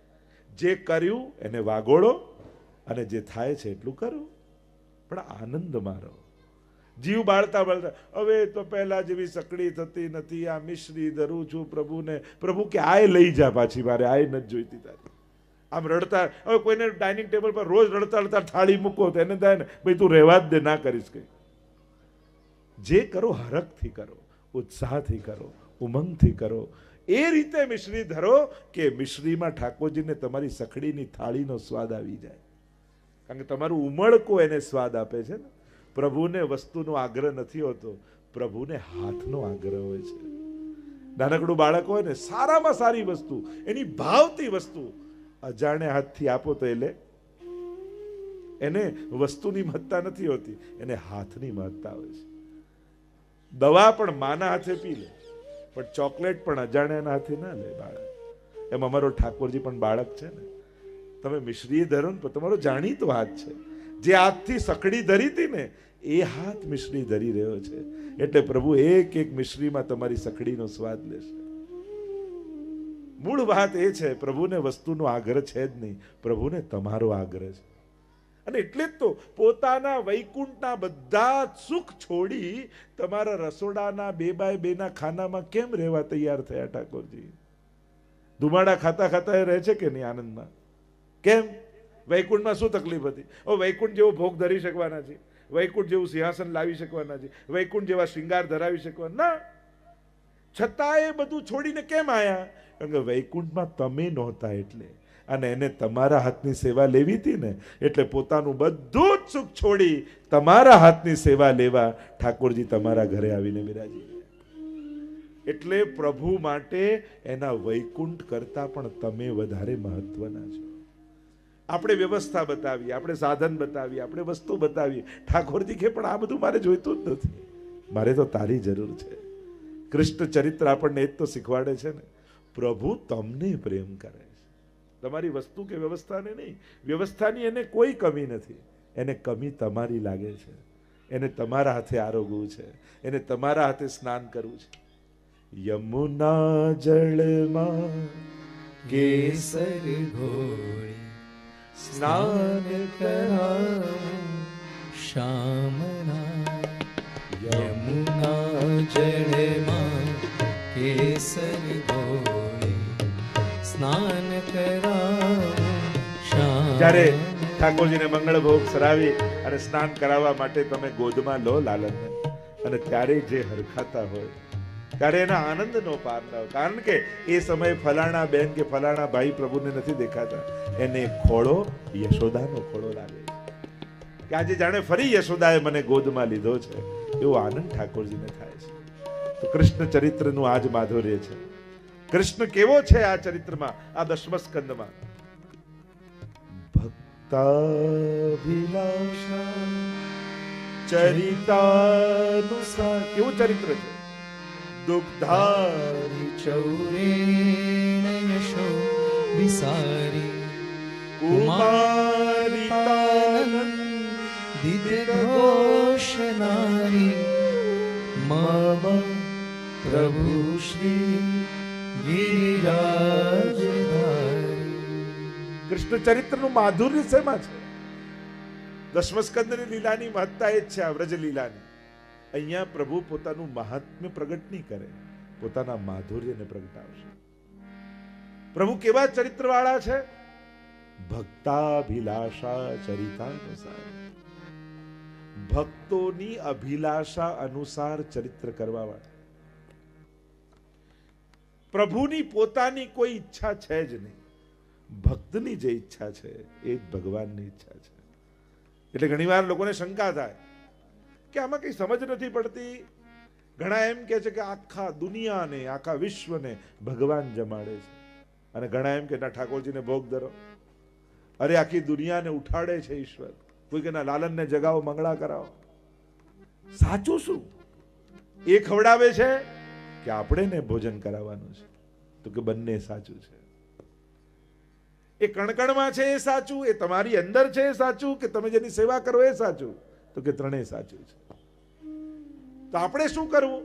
જે કર્યું એને વાગોળો, અને જે થાય છે એટલું કરો, પણ આનંદમાં રહો. જીવ બાળતા બાળતા હવે તો પહેલા જેવી સકડી થતી નથી, આ મિશ્રી ધરું છું પ્રભુને. પ્રભુ કે આય લઈ જા પાછી, મારે આય નથી જોઈતી તારી. આમ રડતા, હવે કોઈને ડાઇનિંગ ટેબલ પર રોજ રડતા રડતા થાળી મૂકો તો એને થાય ને ભાઈ તું રહેવા જ દે, ના કરીશ કઈ. જે કરો હરખથી કરો, ઉત્સાહથી કરો, ઉમંગથી કરો. એ રીતે મિશ્રી ધરો કે મિશ્રીમાં ઠાકોરજીને તમારી સખડીની થાળીનો સ્વાદ આવી જાય. કારણ કે તમારું ઉમળકો એને સ્વાદ આપે છે ને. પ્રભુને વસ્તુનો આગ્રહ નથી હોતો, પ્રભુને હાથનો આગ્રહ હોય છે. નાનકડું બાળક હોય ને, સારામાં સારી વસ્તુ, એની ભાવતી વસ્તુ અજાણે હાથથી આપો તો એટલે એને વસ્તુની મહત્તા નથી હોતી, એને હાથની મહત્તા હોય છે. દવા પણ માના હાથે પી લે, પણ ચોકલેટ પણ અજાણ્યાના હાથે ના લે બાળક. એમ અમારો ઠાકોરજી પણ બાળક છે ને. તમે મિશ્રી ધરો ને તો તમારો જાણીતો હાથ છે. જે હાથથી સકડી ધરી હતી ને એ હાથ મિશ્રી ધરી રહ્યો છે. એટલે પ્રભુ એક એક મિશ્રીમાં તમારી સકડીનો સ્વાદ લેશે. મૂળ વાત એ છે, પ્રભુને વસ્તુનો આગ્રહ છે જ નહીં, પ્રભુને તમારો આગ્રહ છે. અને એટલે જ તો પોતાના વૈકુંઠના બધા સુખ છોડી તમારા રસોડાના 2x2 ના ખાનામાં કેમ રહેવા તૈયાર થયા ઠાકોરજી? ધુમાડા ખાતા ખાતા રહે છે કે નહીં આનંદમાં? કેમ? વૈકુંઠમાં શું તકલીફ હતી? વૈકુંઠ જેવો ભોગ ધરી શકવાના છે, વૈકુંઠ જેવું સિંહાસન લાવી શકવાના છે, વૈકુંઠ જેવા શૃંગાર ધરાવી શકવાના ના. છતાં એ બધું છોડીને કેમ આયા? કારણ કે વૈકુંઠમાં તમે નહોતા એટલે, અને એને તમારા હાથની સેવા લેવી હતી ને, એટલે પોતાનું બધું જ સુખ છોડી તમારા હાથની સેવા લેવા ઠાકોરજી તમારા ઘરે આવીને બિરાજી. એટલે પ્રભુ માટે એના વૈકુંઠ કરતા પણ તમે વધારે મહત્વના છો. આપણે વ્યવસ્થા બતાવીએ, આપણે સાધન બતાવીએ, આપણે વસ્તુ બતાવીએ. ઠાકોરજી કે પણ આ બધું મારે જોઈતું જ નથી, મારે તો તારી જરૂર છે. કૃષ્ણ ચરિત્ર આપણને એ જ તો શીખવાડે છે ને. પ્રભુ તમને પ્રેમ કરે છે, તમારી વસ્તુ કે વ્યવસ્થાને નહીં. વ્યવસ્થાની એને કોઈ કમી નથી, એને કમી તમારી લાગે છે. એને તમારા હાથે આરોગવું છે, એને તમારા હાથે સ્નાન કરવું છે. યમુના જળમાં કેસર ઘોળી સ્નાન કરાવું શામના. યમુના જળમાં કેસર ઘોળી સ્નાન કરાવું શામ. જ્યારે ઠાકોરજીને મંગળ ભોગ સરાવી અને સ્નાન કરાવવા માટે તમે ગોદમાં લો લાલનને, અને ત્યારે જે હરખાતા હોય ત્યારે એના આનંદનો પાર ન હોય. કારણ કે એ સમયે ફલાણા બેન કે ફલાણા ભાઈ પ્રભુને નથી દેખાતા, એને ખોળો યશોદાનો ખોળો લાગે કે આજે જાણે ફરી યશોદાએ મને ગોદમાં લીધો છે, એવો આનંદ ઠાકોરજીને થાય છે. તો કૃષ્ણ ચરિત્રનું આજ માધુર્ય છે. કૃષ્ણ કેવો છે આ ચરિત્રમાં, આ 10મ સ્કંદમાં? ભક્તાભિલાષા ચરિતાનુસાર. કેવું ચરિત્ર છે? દુગ્ધારી ચૌરેણ યશો વિસારી કુમારિતાનંદ દિદઘોષનારી મમ પ્રભુ શ્રી ગિરિરાજધારી. કૃષ્ણ ચરિત્રનું માધુર્ય શેમાં છે? 10મ સ્કંદની લીલાની મહત્તા એ જ છે, આ વ્રજ લીલાની. અહીંયા પ્રભુ પોતાનું મહાત્મ્ય પ્રગટ નહીં કરે, પોતાના માધુર્યને પ્રગટાવશે. પ્રભુ કેવા ચરિત્ર વાળા છે? ભક્તાભિલાષા ચરિતાનુસાર. ભક્તોની અભિલાષા અનુસાર ચરિત્ર કરવા વાળા. પ્રભુની પોતાની કોઈ ઈચ્છા છે જ નહીં, ભક્તની જે ઈચ્છા છે એ જ ભગવાનની ઈચ્છા છે. એટલે ઘણીવાર લોકોને શંકા થાય કે આમાં કઈ સમજ નથી પડતી. ઘણા એમ કહે છે કે આખા દુનિયાને, આખા વિશ્વને ભગવાન જમાડે છે, અને ઘણા એમ કે ના, ઠાકોરજીને ભોગ ધરો. અરે આખી દુનિયાને ઉઠાડે છે ઈશ્વર. કોઈ કે ના, લાલનને જગાવો, મંગળા કરાવો. સાચું શું? એ ખવડાવે છે કે આપણે ને ભોજન કરાવવાનું છે? તો કે બંને સાચું છે. એ કણકણમાં છે એ સાચું, એ તમારી અંદર છે એ સાચું, કે તમે જેની સેવા કરો એ સાચું? તો કે ત્રણેય સાચું છે. તો આપણે શું કરવું?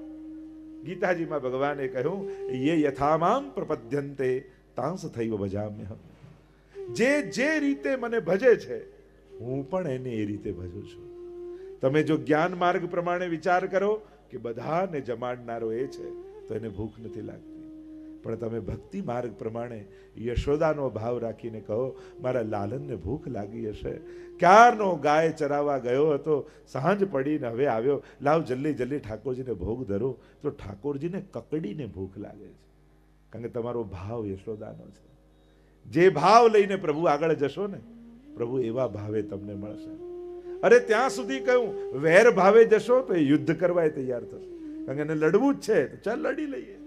ગીતાજીમાં ભગવાને કહ્યું, યે યથામામ પ્રપદ્યન્તે તાંસ થૈવ ભજામ્યહમ. જે રીતે મને ભજે છે હું પણ એને એ રીતે ભજું છું. તમે જો જ્ઞાન માર્ગ પ્રમાણે વિચાર કરો કે બધાને જમાડનારો એ છે તો એને ભૂખ નથી લાગતી, પણ તમે ભક્તિ માર્ગ પ્રમાણે યશોદાનો ભાવ રાખીને કહો, મારા લાલનને ભૂખ લાગી હશે, ક્યારનો ગાય ચરાવવા ગયો હતો, સાંજ પડીને હવે આવ્યો, લાવ જલ્દી જલ્દી ઠાકોરજીને ભોગ ધરો, તો ઠાકોરજીને કકડીને ભૂખ લાગે છે, કારણ કે તમારો ભાવ યશોદાનો છે. જે ભાવ લઈને પ્રભુ આગળ જશો ને, પ્રભુ એવા ભાવે તમને મળશે. અરે ત્યાં સુધી કહ્યું, વેર ભાવે જશો તો એ યુદ્ધ કરવા તૈયાર થશે, કારણ કે એને લડવું જ છે તો ચાલ લડી લઈએ.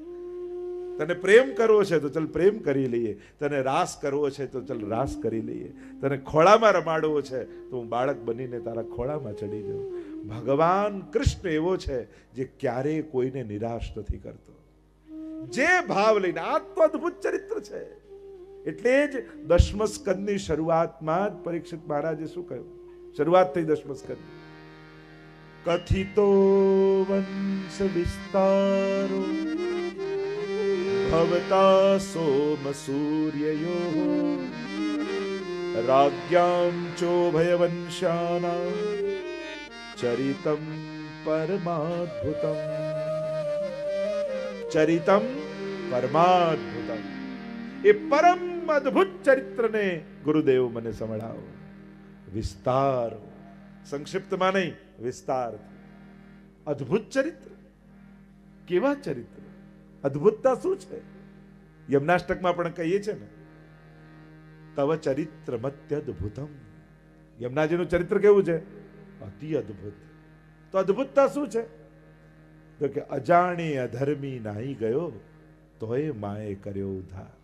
તને પ્રેમ કરવો છે તો ચાલ પ્રેમ કરી લઈએ, તને રાસ કરવો છે તો ચાલ રાસ કરી લઈએ, તને ખોળામાં રમાડવો છે તો હું બાળક બનીને તારા ખોળામાં ચડી જાઉં. ભગવાન કૃષ્ણ એવો છે જે ક્યારેય કોઈને નિરાશ નથી કરતો. જે ભાવ લઈને, આ તો અદ્ભુત ચરિત્ર છે. એટલે જ દશમ સ્કંદની શરૂઆતમાં જ પરીક્ષિત મહારાજે શું કહ્યું? શરૂઆત થઈ દશમ સ્કંદ, કથિતો વંશ વિસ્તારો ભવતા સોમ સૂર્યયો રાજ્યામ ચોભયવંશાનાં ચરિતમ પરમાદ્ભુતમ. ચરિતમ પરમાદ્ભુતમ, એ પરમ અદ્ભુત ચરિત્રને ગુરુદેવ મને સંભળાવો. વિસ્તાર, સંક્ષિપ્તમાં નહીં, વિસ્તાર. અદ્ભુત ચરિત્ર. કેવા ચરિત્ર? અદ્ભુતતા શું છે? યમનાષ્ટકમાં પણ કહીએ છે ને, તવ ચરિત્ર મત્યદ્ભુતમ. યમનાજીનું ચરિત્ર કેવું છે? અતિ અદ્ભુત. તો અદ્ભુતતા શું છે? તો કે અજાણે અધર્મી નાહી ગયો તોય માએ કર્યો ઉદ્ધાર.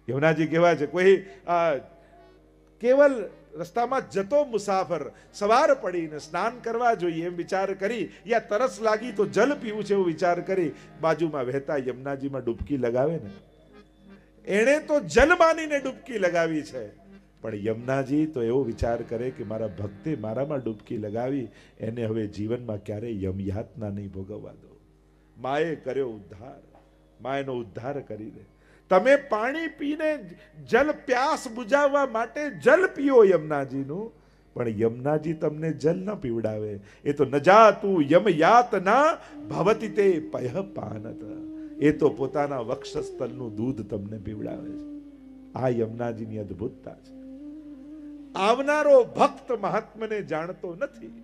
યમુનાજી કેવા છે? કોઈ કેવલ રસ્તામાં જતો મુસાફર સવાર પડીને સ્નાન કરવા જોઈએ એમ વિચાર કરી, યા તરસ લાગી તો જલ પીવું છે એવો વિચાર કરી બાજુમાં વહેતા યમુનાજીમાં ડૂબકી લગાવે ને, એણે તો જલ માનીને ડૂબકી લગાવી છે, પણ યમુનાજી તો એવો વિચાર કરે કે મારા ભક્તે મારામાં ડૂબકી લગાવી, એને હવે જીવનમાં ક્યારેય યમયાતના નહીં ભોગવવા દો. માએ કર્યો ઉદ્ધાર, માએનો ઉદ્ધાર કરી દે. તમે પાણી પીને જલ પ્યાસ બુજાવવા માટે જલ પીઓ યમુનાજીનું, પણ યમુનાજી તમને જલ ન પીવડાવે. એ તો ન જાતું યમયાતના ભવતિ તે પયઃ પાનત. એ તો પોતાના વક્ષસ્થલનું દૂધ તમને પીવડાવે છે. આ યમુનાજીની અદ્ભુતતા છે. આવનારો ભક્ત મહાત્મને જાણતો નથી,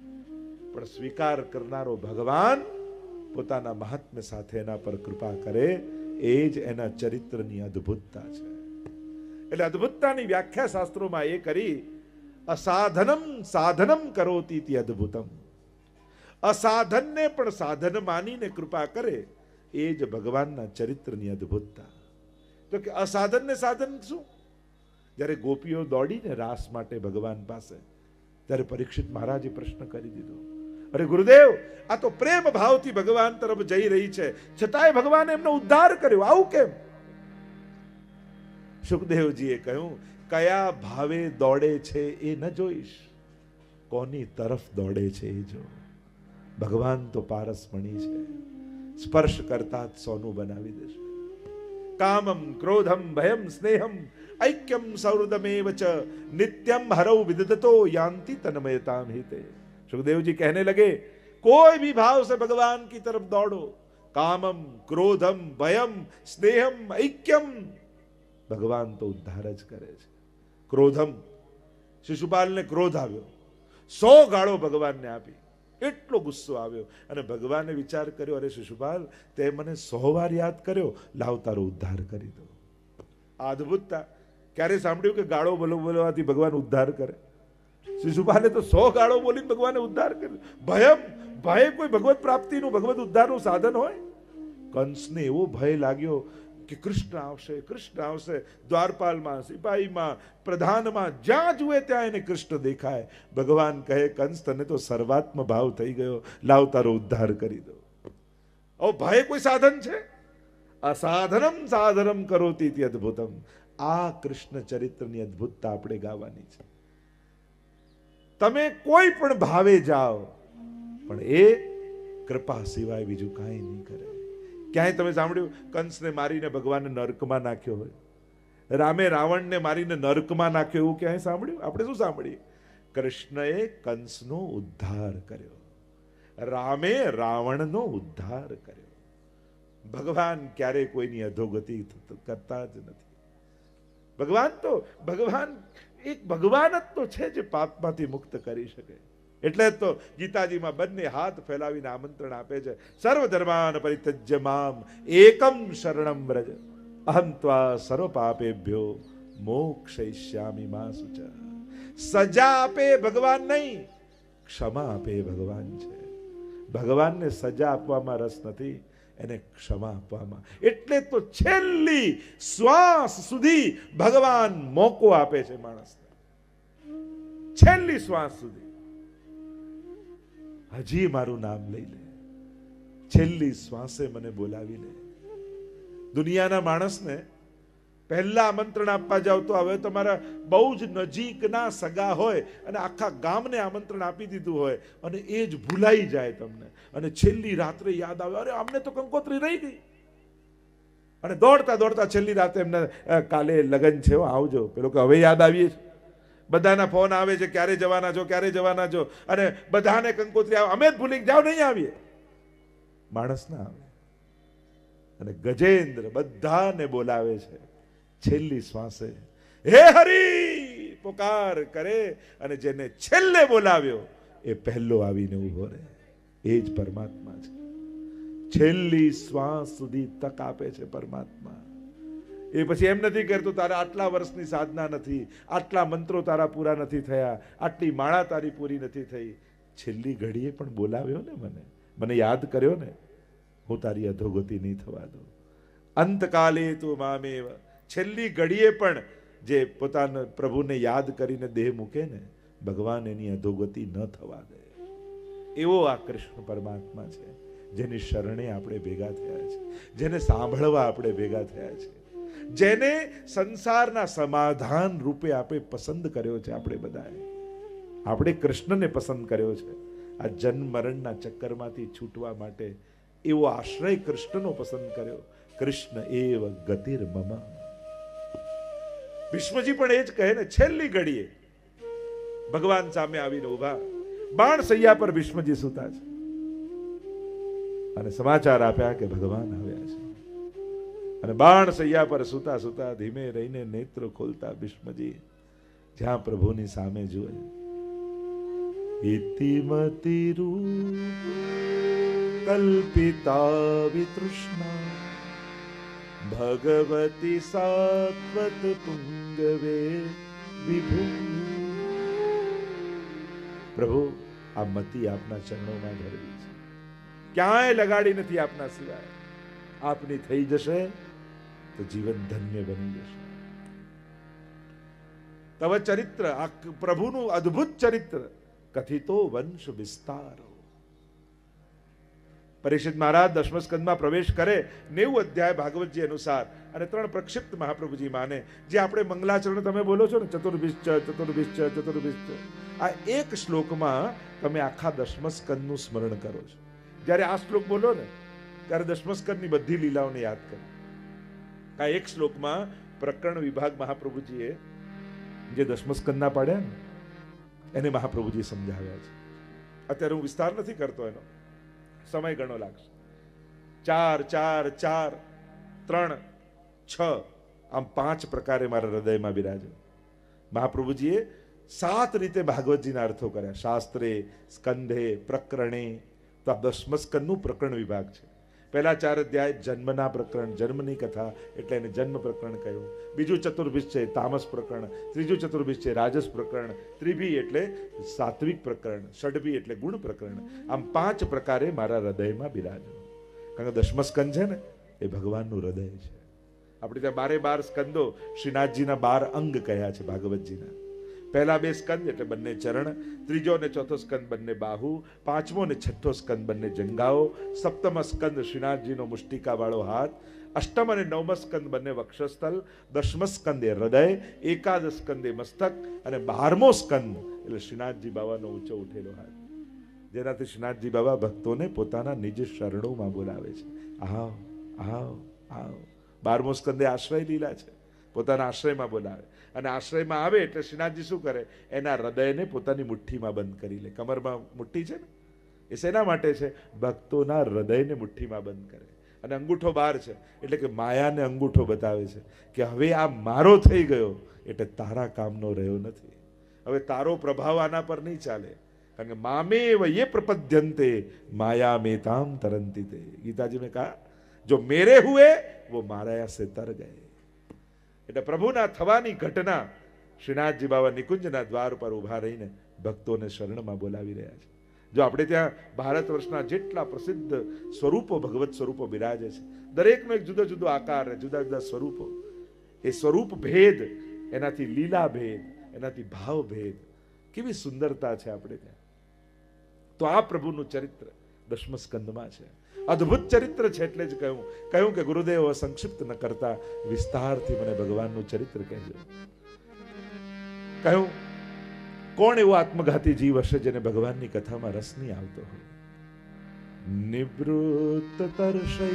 પણ સ્વીકાર કરનારો ભગવાન પોતાના મહાત્મ્ય સાથે એના પર કૃપા કરે, એ જ એના ચરિત્રની અદ્ભુતતા છે. એટલે અદ્ભુતતાની વ્યાખ્યા શાસ્ત્રોમાં એ કરી, અસાધનમ સાધનમ કરોતિ તિ અદ્ભુતમ. અસાધનને પણ સાધન માનીને કૃપા કરે, એ જ ભગવાનના ચરિત્રની અદ્ભુતતા. તો કે અસાધનને સાધન શું? જ્યારે ગોપીઓ દોડીને રાસ માટે ભગવાન પાસે, ત્યારે પરીક્ષિત મહારાજે પ્રશ્ન કરી દીધો, અરે ગુરુદેવ, આ તો પ્રેમ ભાવથી ભગવાન તરફ જઈ રહી છે, છતાંય ભગવાને એમનો ઉદ્ધાર કર્યો, આવું કેમ? સુખદેવજીએ કહ્યું, કયા ભાવે દોડે છે એ ન જોઈશ, કોની તરફ દોડે છે એ જો. ભગવાન તો પારસમણી છે, સ્પર્શ કરતા જ સોનું બનાવી દેશે. કામમ ક્રોધમ ભયમ સ્નેહમ ઐક્યમ સૌહૃદમેવ ચ નિત્યમ હરૌ વિદધતો યાન્તિ તન્મયતામ હિતે. सुखदेव जी कहने लगे, कोई भी भाव से भगवान की तरफ दौड़ो, कामम क्रोधम भयम स्नेहम ऐक्यम, भगवान तो उद्धार ज करे छे. क्रोधम, शिशुपाल ने क्रोध આવ્યો, 100 ગાળો ભગવાનને આપી, એટલો ગુસ્સો આવ્યો, અને ભગવાને વિચાર કર્યો, અરે શિશુપાલ, તે મને 100 વાર યાદ કર્યો, લાવ તારો ઉદ્ધાર કરી દો. આ અદ્ભુતતા. ક્યારે સાંભળ્યું કે ગાળો બોલવાથી ભગવાન ઉદ્ધાર કરે? શિશુપાલે તો 100 ગાળો બોલીને ભગવાને ઉદ્ધાર કર્યો. ભય કોઈ ભગવત પ્રાપ્તિનું, ભગવત ઉદ્ધારનું સાધન હોય? કંસને એવો ભય લાગ્યો કે કૃષ્ણ આવશે. દ્વારપાલમાં, સિપાહીમાં, પ્રધાનમાં, જ્યાં જુએ ત્યાં એને કૃષ્ણ દેખાય. ભગવાન કહે, કંસ, તને તો સર્વાત્મ ભાવ થઈ ગયો, લાવ તારો ઉદ્ધાર કરી દો. ઓ, ભય કોઈ સાધન છે? અસાધનમ સાધનમ કરોતિ ઇતિ અદ્ભુતમ. આ કૃષ્ણ ચરિત્રની અદ્ભુતતા આપણે ગાવાની છે. તમે કોઈ પણ ભાવે જાઓ, પણ એ કૃપા સિવાય બીજું કાંઈ નહીં કરે. ક્યાંય તમે સાંભળ્યું કંસને મારીને ભગવાનને નરકમાં નાખ્યો હોય? રામે રાવણને મારીને નરકમાં નાખ્યો એવું ક્યાંય સાંભળ્યું? આપણે શું સાંભળીએ? કૃષ્ણએ કંસનો ઉદ્ધાર કર્યો, રામે રાવણનો ઉદ્ધાર કર્યો. ભગવાન ક્યારે કોઈની અધોગતિ કરતા જ નથી. ભગવાન એક ભગવાન જ તો છે જે પાપમાંથી મુક્ત કરી શકે. એટલે જ તો ગીતાજીમાં બંને હાથ ફેલાવીને આમંત્રણ આપે છે, સર્વ ધર્માન પરિત્યજ્ય મામ એકમ શરણમ વ્રજ અહમ ત્વા સર્વ પાપેભ્યો મોક્ષયિષ્યામિ મા શુચ. સજા આપે ભગવાન નહીં, ક્ષમા આપે ભગવાન છે. ભગવાનને સજા આપવામાં રસ નથી, એને ક્ષમા આપવામાં. એટલે તો છેલ્લી શ્વાસ સુધી ભગવાન મોકો આપે છે માણસને. છેલ્લી શ્વાસ સુધી હજી મારું નામ લઈ લે, છેલ્લી શ્વાસે મને બોલાવી લે. દુનિયાના માણસને પહેલા આમંત્રણ આપવા જાવ તો હવે તમારા બહુ જ નજીકના સગા હોય અને આખા ગામને આમંત્રણ આપી દીધું હોય અને એ જ ભૂલાઈ જાય તમને, અને છેલ્લી રાત્રે યાદ આવે, અરે અમને તો કંકોત્રી રહી ગઈ, અને દોડતા દોડતા છેલ્લી રાતે એમને કાલે લગ્ન છે આવજો. પેલો કે હવે યાદ આવીએ છે, બધાના ફોન આવે છે, ક્યારે જવાના છો, ક્યારે જવાના છો, અને બધાને કંકોત્રી આવે, અમે જ ભૂલી જાવ નહીં આવીએ. માણસ ના આવે. અને ગજેન્દ્ર બધાને બોલાવે છે છેલ્લી શ્વાસે, હે હરી પુકાર કરે, અને જેને છેલ્લે બોલાવ્યો એ પહેલો આવીને ઉભો રહે. એ જ પરમાત્મા છે. છેલ્લી શ્વાસ સુધી તક આપે છે પરમાત્મા. એ પછી એમ નથી કરતું તારા આટલા વર્ષની સાધના નથી, આટલા મંત્રો તારા પૂરા નથી થયા, આટલી માળા તારી પૂરી નથી થઈ, છેલ્લી ઘડીએ પણ બોલાવ્યો ને મને યાદ કર્યો ને, હું તારી અધોગતિ નહીં થવા દઉં. અંતકાલે તું મામેવ, છેલ્લી ઘડીએ પણ જે પોતાના પ્રભુને યાદ કરીને દેહ મૂકે ને, ભગવાન એની અધોગતિ ન થવા દે. એવો આ કૃષ્ણ પરમાત્મા છે, જેની શરણે આપણે ભેગા થયા છે, જેને સાંભળવા આપણે ભેગા થયા છે, જેને સંસારના સમાધાન રૂપે આપણે પસંદ કર્યો છે. આપણે કૃષ્ણને પસંદ કર્યો છે. આ જન્મ મરણના ચક્કરમાંથી છૂટવા માટે એવો આશ્રય કૃષ્ણનો પસંદ કર્યો. કૃષ્ણ એવ ગતિર મમ. ભીષ્મજી પણ એ જ કહે ને, છેલ્લી ઘડીએ ભગવાન સામે આવીને ઉભા, બાણ સૈયા પર ભીષ્મજી સૂતા છે અને સમાચાર આપ્યા કે ભગવાન આવ્યા છે. અને બાણ સૈયા પર સૂતા સૂતા ધીમે રહીને નેત્ર ખોલતા ભીષ્મજી જ્યાં પ્રભુની સામે જુએ, ઇતિમતિ રૂપ કલ્પિતા વિતૃષ્ણા ભગવતી સાત્વત પુંગવે વિભુ. પ્રભુ આ મતિ આપના ચરણોમાં ધરવી છે, ક્યાંય લગાડી નથી આપના સિવાય. આપની થઈ જશે તો જીવન ધન્ય બની જશે. તવ ચરિત્ર, આ પ્રભુનું અદ્ભુત ચરિત્ર, કથિતો વંશ વિસ્તારો. પરીક્ષિત મહારાજ દશમ સ્કંદમાં પ્રવેશ કરે 90 અધ્યાય ભાગવતજી અનુસાર, અને 3 પ્રક્ષિપ્ત મહાપ્રભુજી માને, જે આપણે મંગલાચરણ તમે બોલો છો ને, ચતુર્ભિશ્ચ ચતુર્ભિશ્ચ ચતુર્ભિશ્ચ, આ એક શ્લોકમાં તમે આખા દશમ સ્કંદનું સ્મરણ કરો છો. જ્યારે આ શ્લોક બોલો ને ત્યારે દશમ સ્કંદની બધી લીલાઓને યાદ કરો. આ એક શ્લોકમાં પ્રકરણ વિભાગ મહાપ્રભુજીએ જે દશમ સ્કંદના પાડ્યા ને એને મહાપ્રભુજી સમજાવ્યા છે. અત્યારે હું વિસ્તાર નથી કરતો, એનો સમય ઘણો લાગશે. 4 4 4 3 6 આમ 5 પ્રકારે મારા હૃદયમાં બિરાજો. મહાપ્રભુજીએ 7 રીતે ભાગવતજીના અર્થો કર્યા, શાસ્ત્રે, સ્કંધે, પ્રકરણે. તો આ દશમ સ્કંદનું પ્રકરણ વિભાગ છે. પહેલા 4 અધ્યાય જન્મના પ્રકરણ, જન્મની કથા એટલે એને જન્મ પ્રકરણ કહ્યું. બીજું ચતુર્ભિજ છે તામસ પ્રકરણ, ત્રીજું ચતુર્ભિજ છે રાજસ પ્રકરણ, ત્રિભી એટલે સાત્વિક પ્રકરણ, ષડભી એટલે ગુણ પ્રકરણ. આમ 5 પ્રકારે મારા હૃદયમાં બિરાજો. કારણ કે દશમ સ્કંદ છે ને એ ભગવાનનું હૃદય છે. આપણે ત્યાં 12 સ્કંદો શ્રીનાથજીના 12 અંગ કહ્યા છે ભાગવતજીના. પહેલા 2 સ્કંદ એટલે બંને ચરણ, ત્રીજો અને ચોથો સ્કંદ બંને બાહુ, પાંચમો અને છઠ્ઠો સ્કંદ બંને જંગાઓ, સપ્તમ સ્કંદ શ્રીનાથજીનો મુષ્ટિકા વાળો હાથ, અષ્ટમ અને નવમ સ્કંદ બંને વક્ષસ્થલ, દશમ સ્કંદ એ હૃદય, એકાદશ સ્કંદ એ મસ્તક, અને 12મો સ્કંદ એટલે શ્રીનાથજી બાવાનો ઊંચો ઉઠેલો હાથ. જેનાથી શ્રીનાથજી બાબા ભક્તોને પોતાના નિજ શરણોમાં બોલાવે છે. આવ આવ આવ. 12મો સ્કંદે આશ્રય લીલા છે, પોતાના આશ્રયમાં બોલાવે. અને આશ્રયમાં આવે એટલે શ્રીનાથજી શું કરે? એના હૃદયને પોતાની મુઠ્ઠીમાં બંધ કરી લે. કમરમાં મુઠ્ઠી છે ને, એ શેના માટે છે? ભક્તોના હૃદયને મુઠ્ઠીમાં બંધ કરે. અને અંગૂઠો બહાર છે એટલે કે માયાને અંગૂઠો બતાવે છે કે હવે આ મારો થઈ ગયો એટલે તારા કામનો રહ્યો નથી. હવે તારો પ્રભાવ આના પર નહીં ચાલે. કારણ કે મામેવ યે પ્રપદ્યંતે માયા મેતામ તરંતિ તે. ગીતાજી મેં કહા જો મેરે હુએ वो माया से तर गए. એટલે પ્રભુના થવાની ઘટના શ્રીનાથજી બાબા નિકુંજના દ્વાર પર ઉભા રહીને ભક્તોને શરણમાં બોલાવી રહ્યા છે. જો આપણે ત્યાં ભારત વર્ષના જેટલા પ્રસિદ્ધ સ્વરૂપો ભગવત સ્વરૂપો બિરાજે છે, દરેકનો એક જુદો જુદો આકાર, જુદા જુદા સ્વરૂપો. એ સ્વરૂપ ભેદ, એનાથી લીલા ભેદ, એનાથી ભાવ ભેદ, કેવી સુંદરતા છે આપણે ત્યાં. તો આ પ્રભુનું ચરિત્ર 10મ સ્કંદમાં છે. અદ્ભુત ચરિત્ર છે. એટલે જ કહ્યું કે ગુરુદેવ સંક્ષિપ્ત ન કરતા વિસ્તારથી મને ભગવાનનું ચરિત્ર કહેજો. કહ્યું કોણ એવો આત્મઘાતી જીવ હશે જેને ભગવાનની કથામાં રસ નહીં આવતો હોય? નિવૃત્ત તર્ષય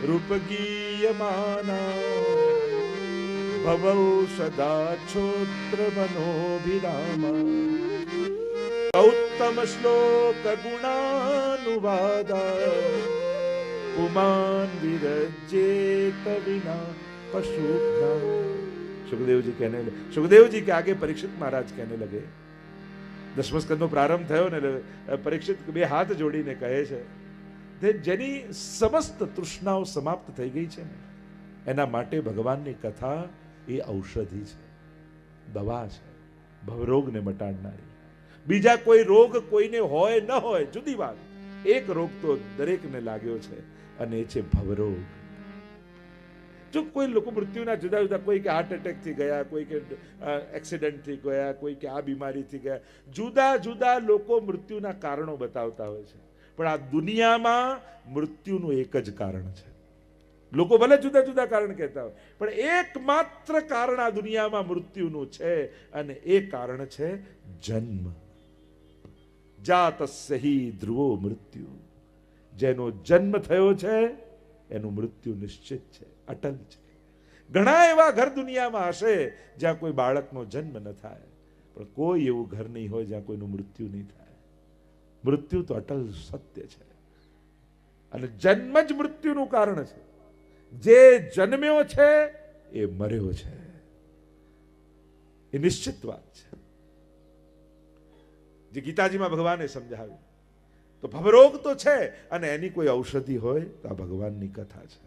રૂપગીયમાના ભવૌ સદા છોત્ર મનોભિરામા ઉત્તમ શ્લોક ગુણાનુવાદા પુમાન વિરજેત વિના પશુભ્ના. सुखदेव जी के आगे परीक्षित महाराज कहने लगे. 10મ સ્કંદનો પ્રારંભ થયો ને પરીક્ષિત બે હાથ જોડીને કહે છે કે જેની સમસ્ત તૃષ્ણાઓ સમાપ્ત થઈ ગઈ છે ને એના માટે ભગવાનની કથા એ ઔષધિ છે, દવા છે, ભવરોગને મટાડનારી. બીજા કોઈ રોગ કોઈને હોય ન હોય જુદી વાત, એક રોગ તો દરેકને લાગ્યો છે અને એ છે ભવરોગ. જો કોઈ લોકો મૃત્યુના જુદા જુદા, કોઈ કે હાર્ટ એટેકથી ગયા, કોઈ કે એક્સિડન્ટથી ગયા, કોઈ કે આ બીમારીથી ગયા, જુદા જુદા લોકો મૃત્યુના કારણો બતાવતા હોય છે. પણ આ દુનિયામાં મૃત્યુનું એક જ કારણ છે. લોકો ભલે જુદા જુદા કારણ કહેતા હોય પણ એકમાત્ર કારણ આ દુનિયામાં મૃત્યુનું છે અને એ કારણ છે જન્મ. જાતસ્ય હિ ધ્રુવો મૃત્યુ. જેનો જન્મ થયો છે એનું મૃત્યુ નિશ્ચિત છે, અટલ છે. ઘણા એવા ઘર દુનિયામાં હશે જ્યાં કોઈ બાળકનો જન્મ ન થાય, પણ કોઈ એવું ઘર નહીં હોય જ્યાં કોઈનું મૃત્યુ નહીં થાય. મૃત્યુ તો અટલ સત્ય છે અને જન્મ જ મૃત્યુનું કારણ છે. જે જન્મ્યો છે એ મર્યો છે, એ નિશ્ચિત વાત છે. જે ગીતાજીમાં ભગવાને સમજાવ્યું. તો ભવરોગ તો છે અને એની કોઈ ઔષધિ હોય તો આ ભગવાનની કથા છે.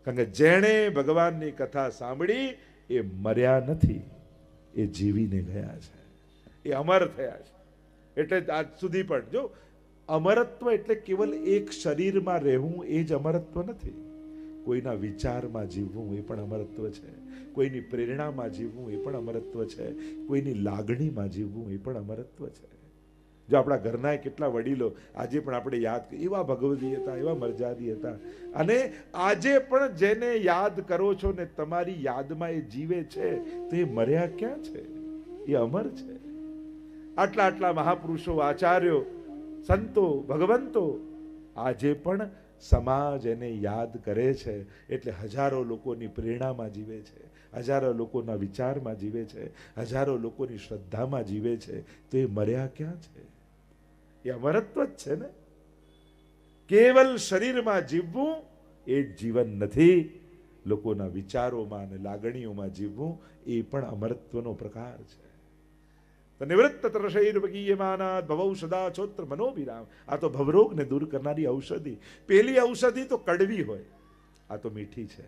કારણ કે જેણે ભગવાનની કથા સાંભળી એ મર્યા નથી, એ જીવીને ગયા છે, એ અમર થયા છે. એટલે આજ સુધી પણ જો અમરત્વ એટલે કેવલ એક શરીરમાં રહેવું એ જ અમરત્વ નથી. કોઈના વિચારમાં જીવવું એ પણ અમરત્વ છે, કોઈની પ્રેરણામાં જીવવું એ પણ અમરત્વ છે, કોઈની લાગણીમાં જીવવું એ પણ અમરત્વ છે. જો આપણા ઘરના કેટલા વડીલો આજે પણ આપણે યાદ કરીએ, એવા ભગવદી હતા, એવા મરજાદી હતા, અને આજે પણ જેને યાદ કરો છો ને તમારી યાદમાં એ જીવે છે તો એ મર્યા ક્યાં છે? એ અમર છે. આટલા આટલા મહાપુરુષો, આચાર્યો, સંતો, ભગવંતો આજે પણ સમાજ એને યાદ કરે છે. એટલે હજારો લોકોની પ્રેરણામાં જીવે છે, હજારો લોકોના વિચારમાં જીવે છે, હજારો લોકોની શ્રદ્ધામાં જીવે છે. તો એ મર્યા ક્યાં છે? એ અમરત્વ જ છે ને. કેવલ શરીરમાં જીવવું એ જીવન નથી. લોકોના વિચારોમાં અને લાગણીઓમાં જીવવું એ પણ અમરત્વનો પ્રકાર છે. નિવૃત્ત તર્ષૈર્વગીયમાનાદ ભવૌ સદા છોત્ર મનોભિરામ. આ તો ભવરોગને દૂર કરનારી ઔષધિ. પેલી ઔષધિ તો કડવી હોય, આ તો મીઠી છે.